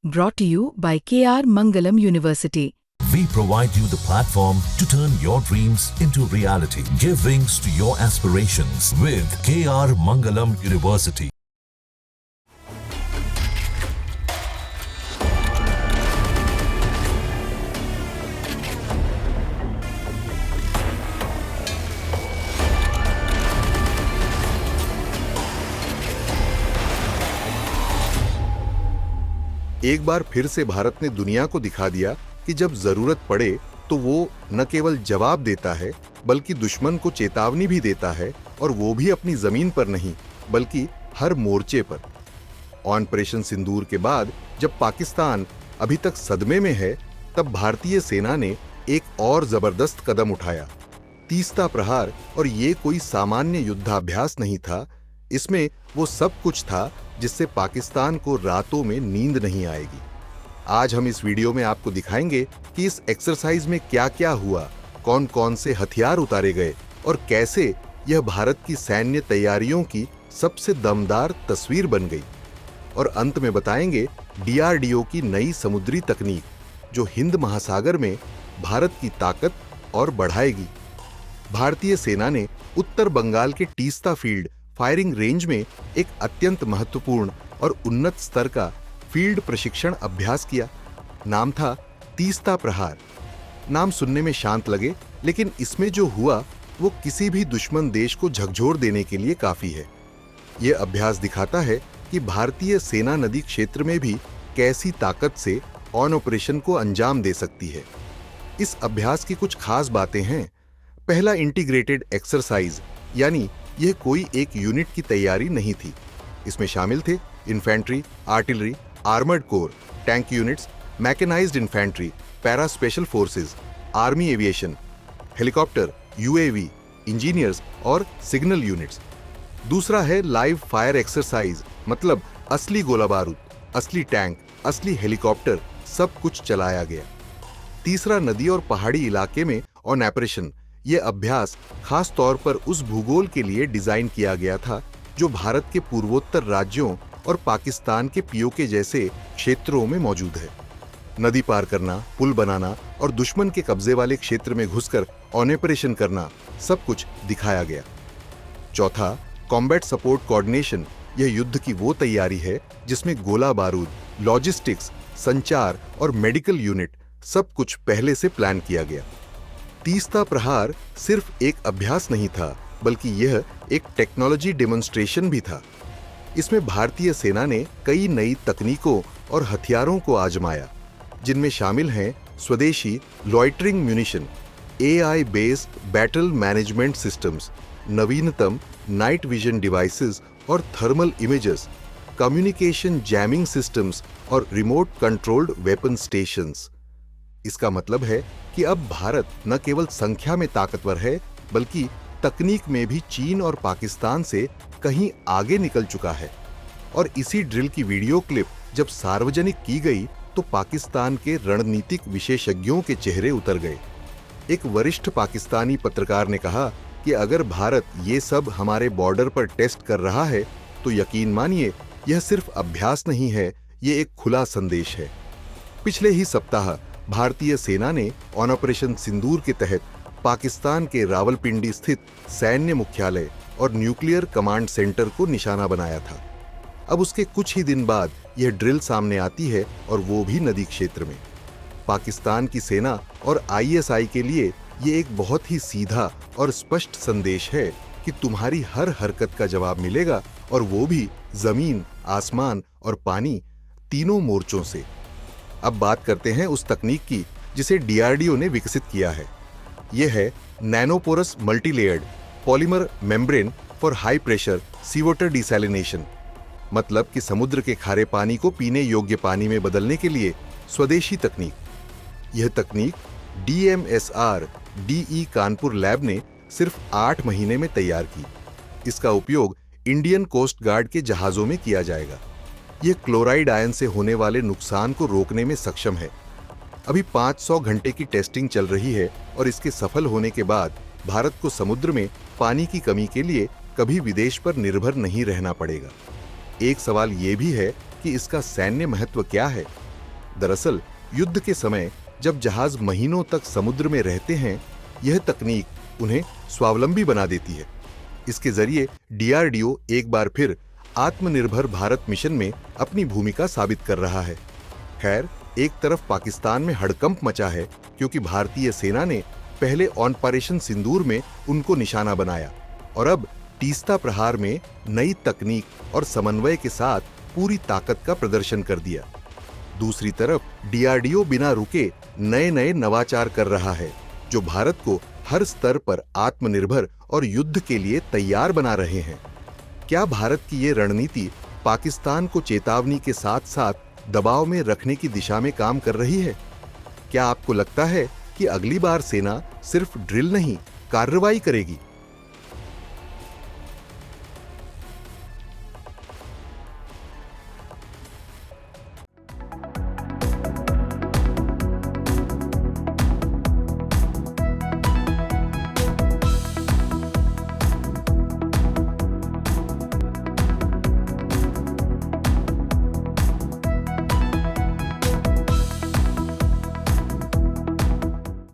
Brought to you by KR Mangalam University. We provide you the platform to turn your dreams into reality. Give wings to your aspirations with KR Mangalam University. एक बार फिर से भारत ने दुनिया को दिखा दिया कि जब जरूरत पड़े तो वो न केवल जवाब देता है बल्कि दुश्मन को चेतावनी भी देता है, और वो भी अपनी जमीन पर नहीं बल्कि हर मोर्चे पर। ऑपरेशन सिंदूर के बाद जब पाकिस्तान अभी तक सदमे में है, तब भारतीय सेना ने एक और जबरदस्त कदम उठाया, तीस्ता प्रहार। और ये कोई सामान्य युद्धाभ्यास नहीं था, इसमें वो सब कुछ था जिससे पाकिस्तान को रातों में नींद नहीं आएगी। आज हम इस वीडियो में आपको दिखाएंगे कि इस एक्सरसाइज में क्या-क्या हुआ, कौन-कौन से हथियार उतारे गए और कैसे यह भारत की सैन्य तैयारियों की सबसे दमदार तस्वीर बन गई। और अंत में बताएंगे डीआरडीओ की नई समुद्री तकनीक, जो हिंद महासागर में भारत की ताकत और बढ़ाएगी। भारतीय सेना ने उत्तर बंगाल के तीस्ता फील्ड फायरिंग रेंज में एक अत्यंत महत्वपूर्ण और उन्नत स्तर का फील्ड प्रशिक्षण अभ्यास किया। नाम था तीस्ता प्रहार। नाम सुनने में शांत लगे, लेकिन इसमें जो हुआ वो किसी भी दुश्मन देश को झकझोर देने के लिए काफी है। यह अभ्यास दिखाता है कि भारतीय सेना नदी क्षेत्र में भी कैसी ताकत से ऑन ऑपरेशन को अंजाम दे सकती है। इस अभ्यास की कुछ खास बातें हैं। पहला, इंटीग्रेटेड एक्सरसाइज, यानी यह कोई एक यूनिट की तैयारी नहीं थी। इसमें शामिल थे infantry, artillery, armoured corps, tank units, mechanised infantry, para special forces, army aviation, helicopter, UAV, engineers और सिग्नल यूनिट्स। दूसरा है लाइव फायर एक्सरसाइज, मतलब असली गोला बारूद, असली टैंक, असली हेलीकॉप्टर, सब कुछ चलाया गया। तीसरा, नदी और पहाड़ी इलाके में ऑन ऑपरेशन। यह अभ्यास खास तौर पर उस भूगोल के लिए डिजाइन किया गया था जो भारत के पूर्वोत्तर राज्यों और पाकिस्तान के पीओके जैसे क्षेत्रों में मौजूद है। नदी पार करना, पुल बनाना और दुश्मन के कब्जे वाले क्षेत्र में घुसकर ऑन ऑपरेशन करना, सब कुछ दिखाया गया। चौथा, कॉम्बैट सपोर्ट कोऑर्डिनेशन। यह युद्ध की वो तैयारी है जिसमें गोला बारूद, लॉजिस्टिक्स, संचार और मेडिकल यूनिट, सब कुछ पहले से प्लान किया गया। तीस्ता प्रहार सिर्फ एक अभ्यास नहीं था, बल्कि यह एक टेक्नोलॉजी डेमोन्स्ट्रेशन भी था। इसमें भारतीय सेना ने कई नई तकनीकों और हथियारों को आजमाया, जिनमें शामिल हैं स्वदेशी loitering munition, AI based battle management systems, नवीनतम नाइट विजन डिवाइसेस और thermal images, communication jamming systems और रिमोट कंट्रोल्ड वेपन स्टेशंस। इसका मतलब है कि अब भारत न केवल संख्या में ताकतवर है, बल्कि तकनीक में भी चीन और पाकिस्तान से कहीं आगे निकल चुका है। और इसी ड्रिल की वीडियो क्लिप जब सार्वजनिक की गई तो पाकिस्तान के रणनीतिक विशेषज्ञों के चेहरे उतर गए। एक वरिष्ठ पाकिस्तानी पत्रकार ने कहा कि अगर भारत ये सब हमारे बॉर्डर पर टेस्ट कर रहा है तो यकीन मानिए, यह सिर्फ अभ्यास नहीं है, ये एक खुला संदेश है। पिछले ही सप्ताह भारतीय सेना ने ऑन ऑपरेशन सिंदूर के तहत पाकिस्तान के रावलपिंडी स्थित सैन्य मुख्यालय और न्यूक्लियर कमांड सेंटर को निशाना बनाया था। अब उसके कुछ ही दिन बाद यह ड्रिल सामने आती है, और वो भी नदी क्षेत्र में। पाकिस्तान की सेना और आईएसआई के लिए ये एक बहुत ही सीधा और स्पष्ट संदेश है कि तुम्हारी हर हरकत का जवाब मिलेगा, और वो भी जमीन, आसमान और पानी, तीनों मोर्चों से। अब बात करते हैं उस तकनीक की जिसे डीआरडीओ ने विकसित किया है। यह है nanoporous multilayered polymer membrane for high pressure sea water desalination, मतलब कि समुद्र के खारे पानी को पीने योग्य पानी में बदलने के लिए स्वदेशी तकनीक। यह तकनीक डीएमएसआर डीई कानपुर लैब ने सिर्फ 8 महीने में तैयार की। इसका उपयोग इंडियन कोस्ट गार्ड के जहाजों में किया जाएगा। यह क्लोराइड आयन से होने वाले नुकसान को रोकने में सक्षम है। अभी 500 घंटे की टेस्टिंग चल रही है, और इसके सफल होने के बाद भारत को समुद्र में पानी की कमी के लिए कभी विदेश पर निर्भर नहीं रहना पड़ेगा। एक सवाल ये भी है कि इसका सैन्य महत्व क्या है। दरअसल युद्ध के समय जब जहाज महीनों तक समुद्र में रहते हैं, यह तकनीक उन्हें स्वावलंबी बना देती है। इसके जरिए डीआरडीओ एक बार फिर आत्मनिर्भर भारत मिशन में अपनी भूमिका साबित कर रहा है। खैर, एक तरफ पाकिस्तान में हड़कंप मचा है क्योंकि भारतीय सेना ने पहले ऑपरेशन सिंदूर में उनको निशाना बनाया और अब तीस्ता प्रहार में नई तकनीक और समन्वय के साथ पूरी ताकत का प्रदर्शन कर दिया। दूसरी तरफ डीआरडीओ बिना रुके नए नए नवाचार कर रहा है जो भारत को हर स्तर पर आत्मनिर्भर और युद्ध के लिए तैयार बना रहे हैं। क्या भारत की ये रणनीति पाकिस्तान को चेतावनी के साथ साथ दबाव में रखने की दिशा में काम कर रही है? क्या आपको लगता है कि अगली बार सेना सिर्फ ड्रिल नहीं, कार्रवाई करेगी?